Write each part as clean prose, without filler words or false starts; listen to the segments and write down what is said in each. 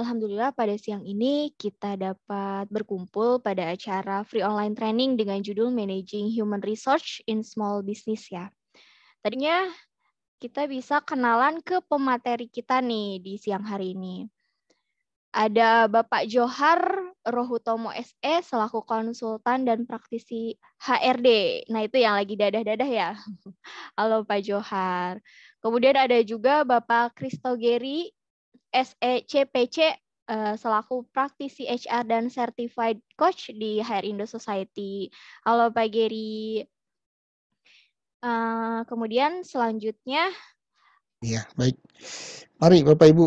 Alhamdulillah pada siang ini kita dapat berkumpul pada acara free online training dengan judul Managing Human Resource in Small Business ya. Tadinya kita bisa kenalan ke pemateri kita nih di siang hari ini. Ada Bapak Johar Rohutomo SE selaku konsultan dan praktisi HRD. Nah itu yang lagi dadah-dadah ya. Halo Pak Johar. Kemudian ada juga Bapak Kristo Geri SECPC selaku praktisi HR dan certified coach di HR Indo Society. Halo Pak Geri. Kemudian selanjutnya. Ya, baik. Mari Bapak Ibu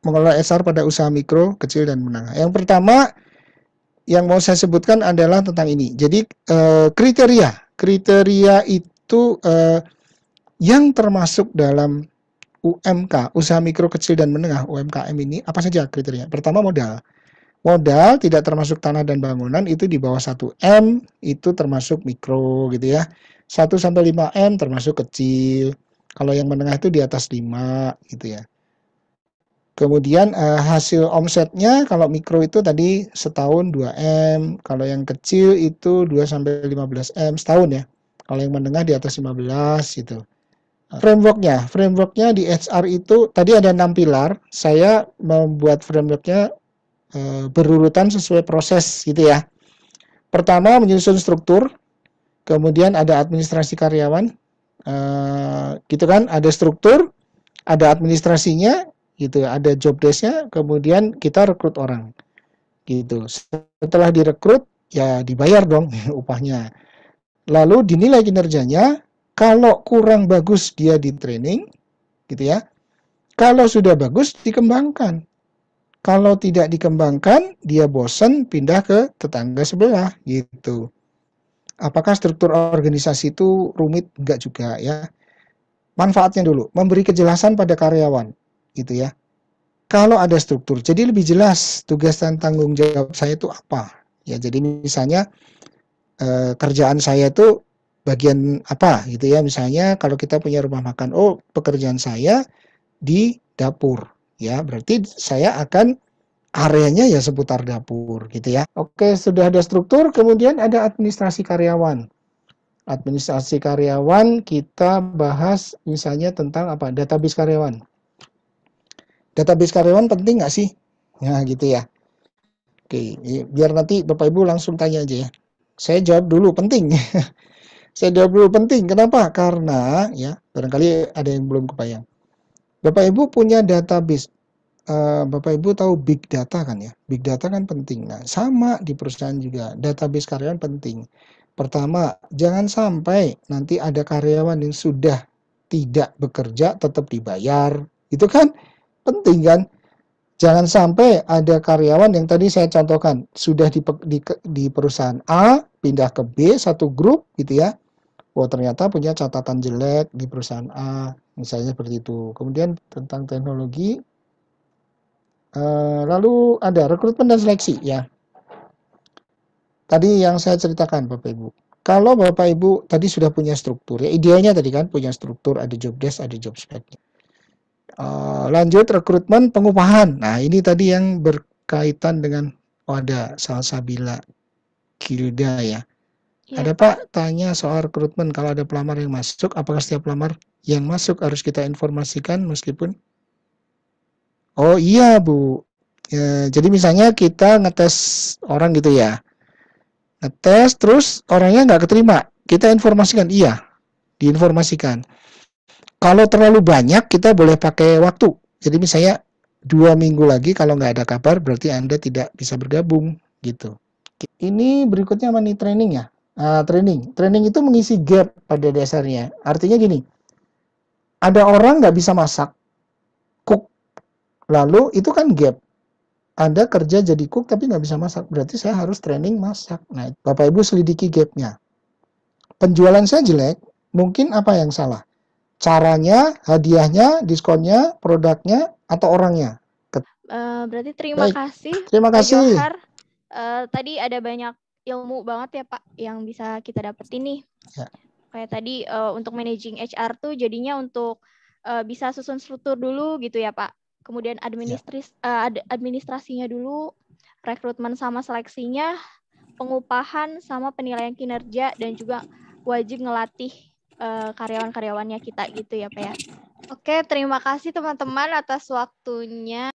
mengelola HR pada usaha mikro, kecil, dan menengah. Yang pertama yang mau saya sebutkan adalah tentang ini. Jadi kriteria itu yang termasuk dalam UMK, usaha mikro, kecil, dan menengah, UMKM ini, apa saja kriteria? Pertama modal. Modal tidak termasuk tanah dan bangunan, itu di bawah 1M, itu termasuk mikro gitu ya. 1-5M termasuk kecil. Kalau yang menengah itu di atas 5 gitu ya. Kemudian hasil omsetnya kalau mikro itu tadi setahun 2M, kalau yang kecil itu 2-15M setahun ya. Kalau yang menengah di atas 15 gitu. Frameworknya di HR itu tadi ada 6 pilar. Saya membuat frameworknya berurutan sesuai proses gitu ya. Pertama menyusun struktur, kemudian ada administrasi karyawan, gitu kan, ada struktur, ada administrasinya, gitu, ada job desk-nya, kemudian kita rekrut orang, gitu. Setelah direkrut ya dibayar dong upahnya. Lalu dinilai kinerjanya. Kalau kurang bagus dia di training, gitu ya. Kalau sudah bagus dikembangkan. Kalau tidak dikembangkan, dia bosan pindah ke tetangga sebelah, gitu. Apakah struktur organisasi itu rumit? Enggak juga ya. Manfaatnya dulu, memberi kejelasan pada karyawan, gitu ya. Kalau ada struktur, jadi lebih jelas tugas dan tanggung jawab saya itu apa. Ya, jadi misalnya kerjaan saya itu bagian apa gitu ya, misalnya kalau kita punya rumah makan, oh pekerjaan saya di dapur ya, berarti saya akan areanya ya seputar dapur gitu ya. Oke, sudah ada struktur, kemudian ada administrasi karyawan. Administrasi karyawan kita bahas misalnya tentang apa, database karyawan. Database karyawan penting nggak sih? Nah gitu ya. Oke, biar nanti Bapak Ibu langsung tanya aja ya. Saya jawab dulu penting. Saya jawab dulu penting. Kenapa? Karena ya barangkali ada yang belum kebayang. Bapak Ibu punya database. Bapak Ibu tahu big data kan ya? Big data kan penting. Nah, sama di perusahaan juga. Database karyawan penting. Pertama, jangan sampai nanti ada karyawan yang sudah tidak bekerja tetap dibayar. Itu kan penting kan? Jangan sampai ada karyawan yang tadi saya contohkan sudah di perusahaan A pindah ke B satu grup gitu ya. Oh ternyata punya catatan jelek di perusahaan A, misalnya seperti itu. Kemudian tentang teknologi, lalu ada rekrutmen dan seleksi ya. Tadi yang saya ceritakan Bapak Ibu. Kalau Bapak Ibu tadi sudah punya struktur, ya idealnya tadi kan punya struktur, ada job desk, ada job spec. Lanjut rekrutmen pengupahan. Nah ini tadi yang berkaitan dengan ada Salsabila Gilda ya. Ada Pak tanya soal rekrutmen, kalau ada pelamar yang masuk, apakah setiap pelamar yang masuk harus kita informasikan meskipun? Oh iya Bu, ya, jadi misalnya kita ngetes orang gitu ya, ngetes terus orangnya nggak keterima, kita informasikan, iya, diinformasikan. Kalau terlalu banyak kita boleh pakai waktu, jadi misalnya 2 minggu lagi kalau nggak ada kabar berarti Anda tidak bisa bergabung gitu. Ini berikutnya money training ya. Training itu mengisi gap pada dasarnya. Artinya gini, ada orang nggak bisa masak, cook, lalu itu kan gap. Anda kerja jadi cook tapi nggak bisa masak, berarti saya harus training masak. Nah, Bapak Ibu selidiki gapnya. Penjualan saya jelek, mungkin apa yang salah? Caranya, hadiahnya, diskonnya, produknya, atau orangnya? Berarti terima kasih Terima Pak kasih. Johar. Tadi ada banyak ilmu banget ya Pak yang bisa kita dapetin nih. Ya. Kayak tadi untuk managing HR tuh jadinya untuk bisa susun struktur dulu gitu ya Pak. kemudian administrasinya dulu, rekrutmen sama seleksinya, pengupahan sama penilaian kinerja, dan juga wajib ngelatih karyawan-karyawannya kita gitu ya Pak ya. Oke, terima kasih teman-teman atas waktunya.